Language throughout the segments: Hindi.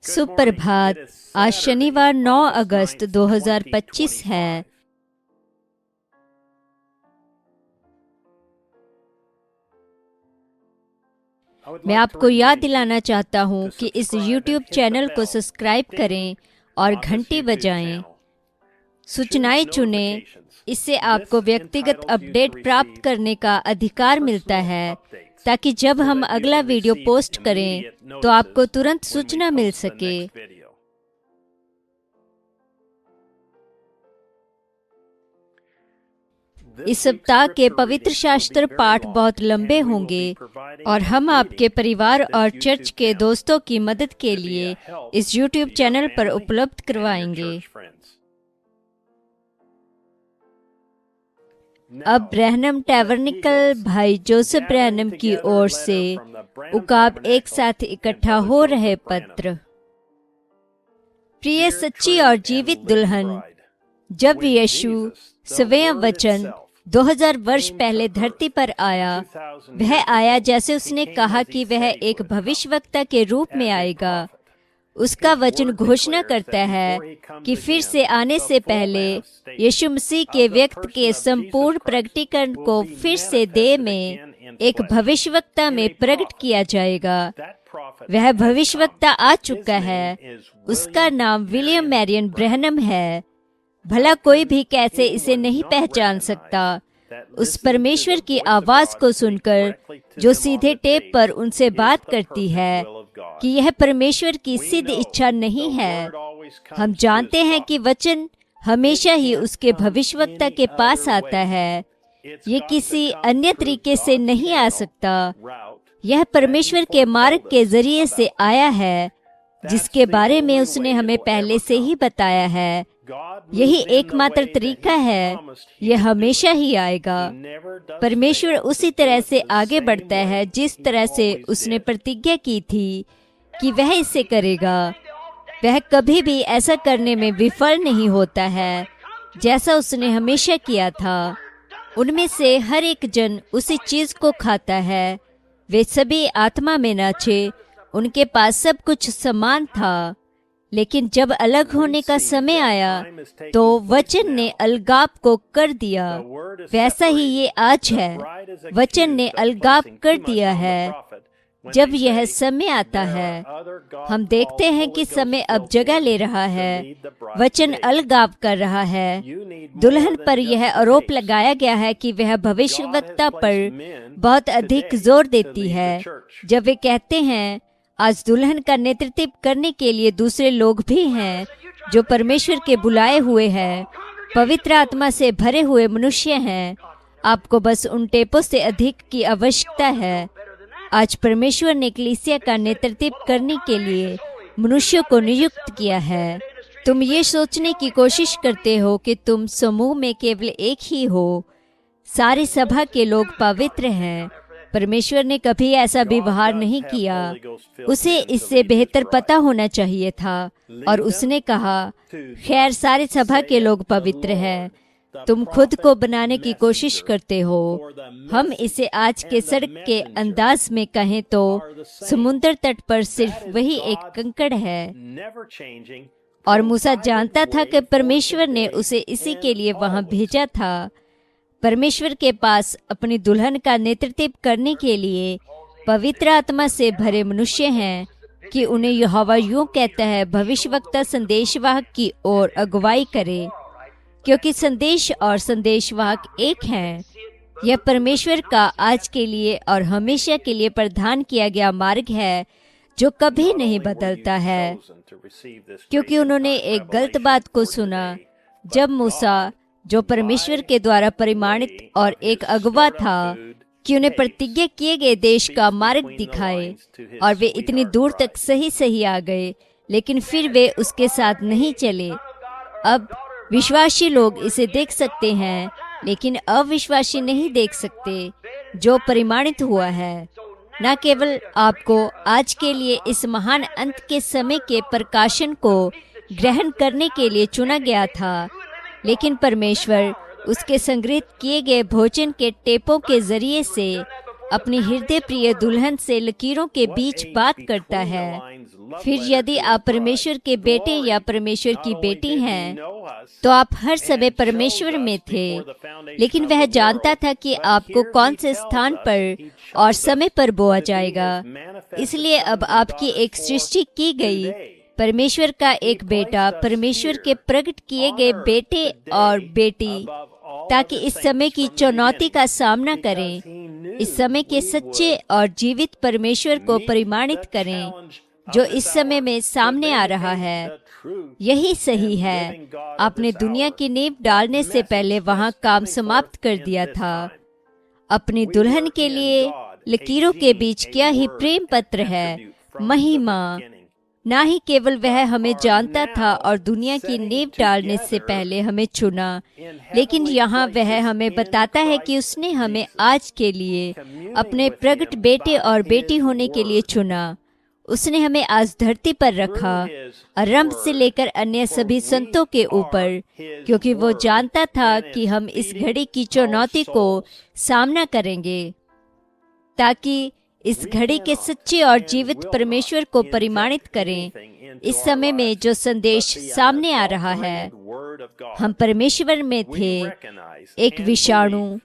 सुप्रभात। आज शनिवार 9 अगस्त 2025 है। मैं आपको याद दिलाना चाहता हूँ कि इस YouTube चैनल को सब्सक्राइब करें और घंटी बजाएं। सूचनाएं चुनें, इससे आपको व्यक्तिगत अपडेट प्राप्त करने का अधिकार मिलता है ताकि जब हम अगला वीडियो पोस्ट करें तो आपको तुरंत सूचना मिल सके। इस सप्ताह के पवित्र शास्त्र पाठ बहुत लंबे होंगे और हम आपके परिवार और चर्च के दोस्तों की मदद के लिए इस YouTube चैनल पर उपलब्ध करवाएंगे। अब ब्रैनम टैबरनेकल भाई जोसेफ ब्रैनम की ओर से उकाब एक साथ इकट्ठा हो रहे पत्र। प्रिय सच्ची और जीवित दुल्हन, जब यीशु स्वयं वचन 2000 वर्ष पहले धरती पर आया, वह आया जैसे उसने कहा कि वह एक भविष्यवक्ता के रूप में आएगा। उसका वचन घोषणा करता है कि फिर से आने से पहले यीशु मसीह के व्यक्त के संपूर्ण प्रकटीकरण को फिर से देह में एक भविष्यवक्ता में प्रकट किया जाएगा। वह भविष्यवक्ता आ चुका है। उसका नाम विलियम मैरियन ब्रैनम है। भला कोई भी कैसे इसे नहीं पहचान सकता। उस परमेश्वर की आवाज को सुनकर जो सीधे टेप पर उनसे बात करती है कि यह परमेश्वर की सिद्ध इच्छा नहीं है। हम जानते हैं कि वचन हमेशा ही उसके भविष्यवक्ता के पास आता है। ये किसी अन्य तरीके से नहीं आ सकता। यह परमेश्वर के मार्ग के जरिए से आया है, जिसके बारे में उसने हमें पहले से ही बताया है। यही एकमात्र तरीका है। यह हमेशा ही आएगा। परमेश्वर उसी तरह से आगे बढ़ता है जिस तरह से उसने प्रतिज्ञा की थी कि वह इसे करेगा। वह कभी भी ऐसा करने में विफल नहीं होता है, जैसा उसने हमेशा किया था। उनमें से हर एक जन उसी चीज को खाता है। वे सभी आत्मा में नाचे। उनके पास सब कुछ समान था, लेकिन जब अलग होने का समय आया तो वचन ने अलगाव को कर दिया। वैसा ही ये आज है। वचन ने अलगाव कर दिया है। जब यह समय आता है, हम देखते हैं कि समय अब जगह ले रहा है। वचन अलगाव कर रहा है। दुल्हन पर यह आरोप लगाया गया है कि वह भविष्यवक्ता पर बहुत अधिक जोर देती है। जब वे कहते हैं आज दुल्हन का नेतृत्व करने के लिए दूसरे लोग भी हैं जो परमेश्वर के बुलाए हुए हैं, पवित्र आत्मा से भरे हुए मनुष्य हैं। आपको बस उन टेपों से अधिक की आवश्यकता है। आज परमेश्वर ने कलीसिया का नेतृत्व करने के लिए मनुष्यों को नियुक्त किया है। तुम ये सोचने की कोशिश करते हो कि तुम समूह में केवल एक ही हो। सारी सभा के लोग पवित्र हैं। परमेश्वर ने कभी ऐसा व्यवहार नहीं किया। उसे इससे बेहतर पता होना चाहिए था और उसने कहा, खैर सारी सभा के लोग पवित्र हैं। तुम खुद को बनाने की कोशिश करते हो। हम इसे आज के सड़क के अंदाज में कहें तो समुद्र तट पर सिर्फ वही एक कंकड़ है। और मूसा जानता था कि परमेश्वर ने उसे इसी के लिए वहां भेजा था। परमेश्वर के पास अपनी दुल्हन का नेतृत्व करने के लिए पवित्र आत्मा से भरे मनुष्य हैं कि उन्हें यहोवा यूं कहता है, भविष्यवक्ता संदेशवाहक की ओर अगुवाई करे, क्योंकि संदेश और संदेशवाहक एक हैं। यह परमेश्वर का आज के लिए और हमेशा के लिए प्रदान किया गया मार्ग है जो कभी नहीं बदलता है। क्योंकि उन्होंने एक गलत बात को सुना। जब मूसा, जो परमेश्वर के द्वारा परिमाणित और एक अगुवा था, कि उन्हें प्रतिज्ञा किए गए देश का मार्ग दिखाए, और वे इतनी दूर तक सही आ गए, लेकिन फिर वे उसके साथ नहीं चले। अब विश्वासी लोग इसे देख सकते हैं, लेकिन अविश्वासी नहीं देख सकते जो परिमाणित हुआ है। न केवल आपको आज के लिए इस महान अंत के समय के प्रकाशन को ग्रहण करने के लिए चुना गया था, लेकिन परमेश्वर उसके संग्रहित किए गए भोजन के टेपों के जरिए से अपनी हृदय प्रिय दुल्हन से लकीरों के बीच बात करता है। फिर यदि आप परमेश्वर के बेटे या परमेश्वर की बेटी हैं, तो आप हर समय परमेश्वर में थे, लेकिन वह जानता था कि आपको कौन से स्थान पर और समय पर बोया जाएगा। इसलिए अब आपकी एक सृष्टि की गई परमेश्वर का एक बेटा, परमेश्वर के प्रकट किए गए बेटे और बेटी, ताकि इस समय की चुनौती का सामना करें, इस समय के सच्चे और जीवित परमेश्वर को परिमाणित करें जो इस समय में सामने आ रहा है। यही सही है। आपने दुनिया की नींव डालने से पहले वहां काम समाप्त कर दिया था। अपनी दुल्हन के लिए लकीरों के बीच क्या ही प्रेम पत्र है, महिमा। ना ही केवल वह हमें जानता था और दुनिया की नींव डालने से पहले हमें चुना, लेकिन यहाँ वह हमें बताता है कि उसने हमें आज के लिए अपने प्रकट बेटे और बेटी होने के लिए चुना। उसने हमें आज धरती पर रखा, आरंभ से लेकर अन्य सभी संतों के ऊपर, क्योंकि वो जानता था कि हम इस घड़ी की चुनौती को सामना करेंगे, ताकि इस घड़ी के सच्चे और जीवित परमेश्वर को परिमाणित करें। इस समय में जो संदेश सामने आ रहा है, हम परमेश्वर में थे, एक विषाणु,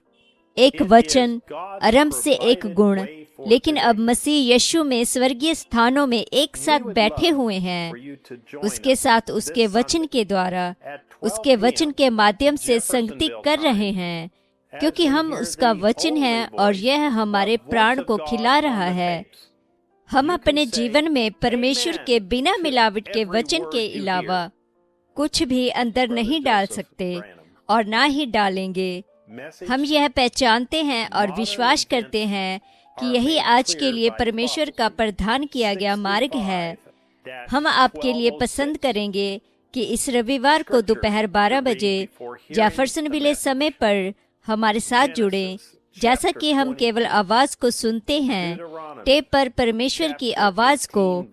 एक वचन, आरंभ से एक गुण, लेकिन अब मसीह यीशु में स्वर्गीय स्थानों में एक साथ बैठे हुए हैं, उसके साथ उसके वचन के द्वारा, उसके वचन के माध्यम से संगति कर रहे हैं, क्योंकि हम उसका वचन हैं और यह हमारे प्राण को खिला रहा है। हम अपने जीवन में परमेश्वर के बिना मिलावट के वचन के अलावा कुछ भी अंदर नहीं डाल सकते और ना ही डालेंगे। हम यह पहचानते हैं और विश्वास करते हैं कि यही आज के लिए परमेश्वर का प्रदान किया गया मार्ग है। हम आपके लिए पसंद करेंगे कि इस रविवार को दोपहर 12 बजे जेफरसनविले समय पर हमारे साथ जुड़ें। जैसा कि हम केवल आवाज को सुनते हैं, टेप पर परमेश्वर की आवाज को,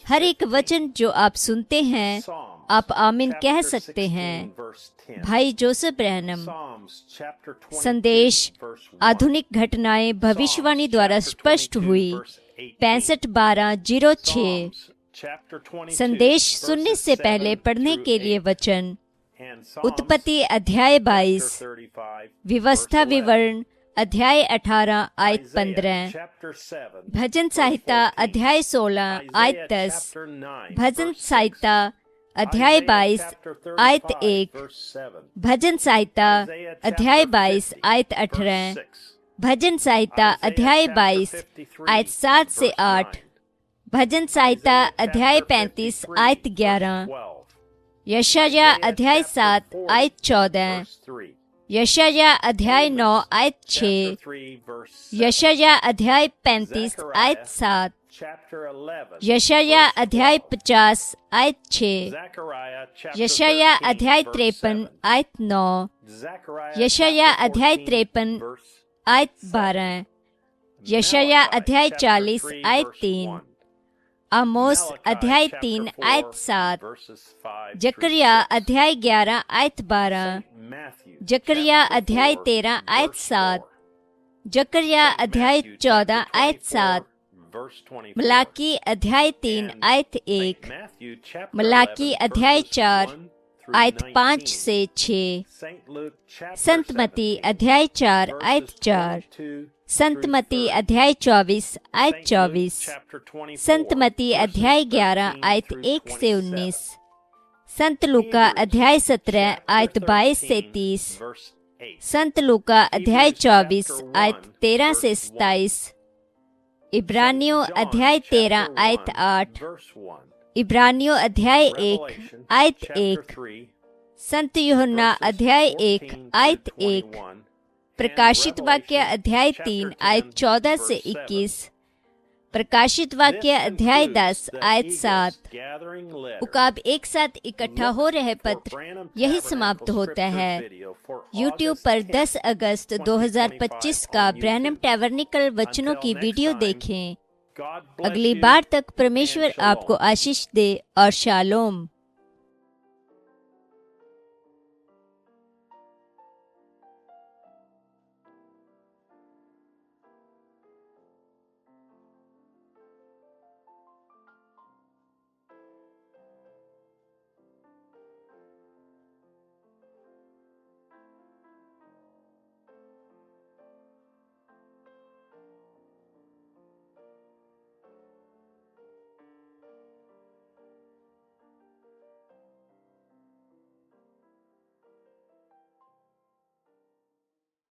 हर एक वचन जो आप सुनते हैं, आप आमीन कह सकते हैं। भाई जोसेफ ब्रैनम। संदेश आधुनिक घटनाएं भविष्यवाणी द्वारा स्पष्ट हुई 65-12-06। संदेश सुनने से पहले पढ़ने के लिए वचन, उत्पत्ति अध्याय 22, व्यवस्था विवरण अध्याय 18 आयत 15, भजन संहिता अध्याय 16 आयत 10, भजन संहिता अध्याय 22 आयत 1, भजन संहिता अध्याय 22 आयत 18, भजन संहिता अध्याय 22 आयत 7 से 8, भजन संहिता अध्याय 35 आयत 11, यशायाह अध्याय 7 आयत 14, यशायाह अध्याय 9 आयत 6, यशायाह अध्याय 35 आयत 7, यशायाह अध्याय 50 आयत 6, यशायाह अध्याय 53 आयत 9, यशायाह अध्याय 53 आयत 12, यशायाह अध्याय 40 आयत 3, आमोस अध्याय 3 आयत 7, जकरिया अध्याय 11 आयत 12, जकरिया अध्याय 13 आयत 7, जकरिया अध्याय 14 आयत 7, मलाकी अध्याय 3 आयत 1, मलाकी अध्याय 4 आयत 5 से 6, संत मत्ती अध्याय 4 आयत 4, संत मत्ती अध्याय 24 आयत 24, संत मत्ती अध्याय 11 आयत 1 से 19, संत लूका अध्याय 17 आयत 22 से 30, संत लूका अध्याय 24 आयत 13 से 27, इब्रानियों अध्याय 13 आयत 8, इब्रानियों अध्याय 1 आयत 1, संत यूहन्ना अध्याय 1 आयत 1, प्रकाशित वाक्य अध्याय 3 आयत 14 से 21, प्रकाशित वाक्य अध्याय 10 आयत 7, उकाब एक साथ इकट्ठा हो रहे पत्र यही समाप्त होता है। YouTube पर 10 अगस्त 2025 का ब्रैनम टैबरनेकल वचनों की वीडियो देखें। अगली बार तक परमेश्वर आपको आशीष दे और शालोम।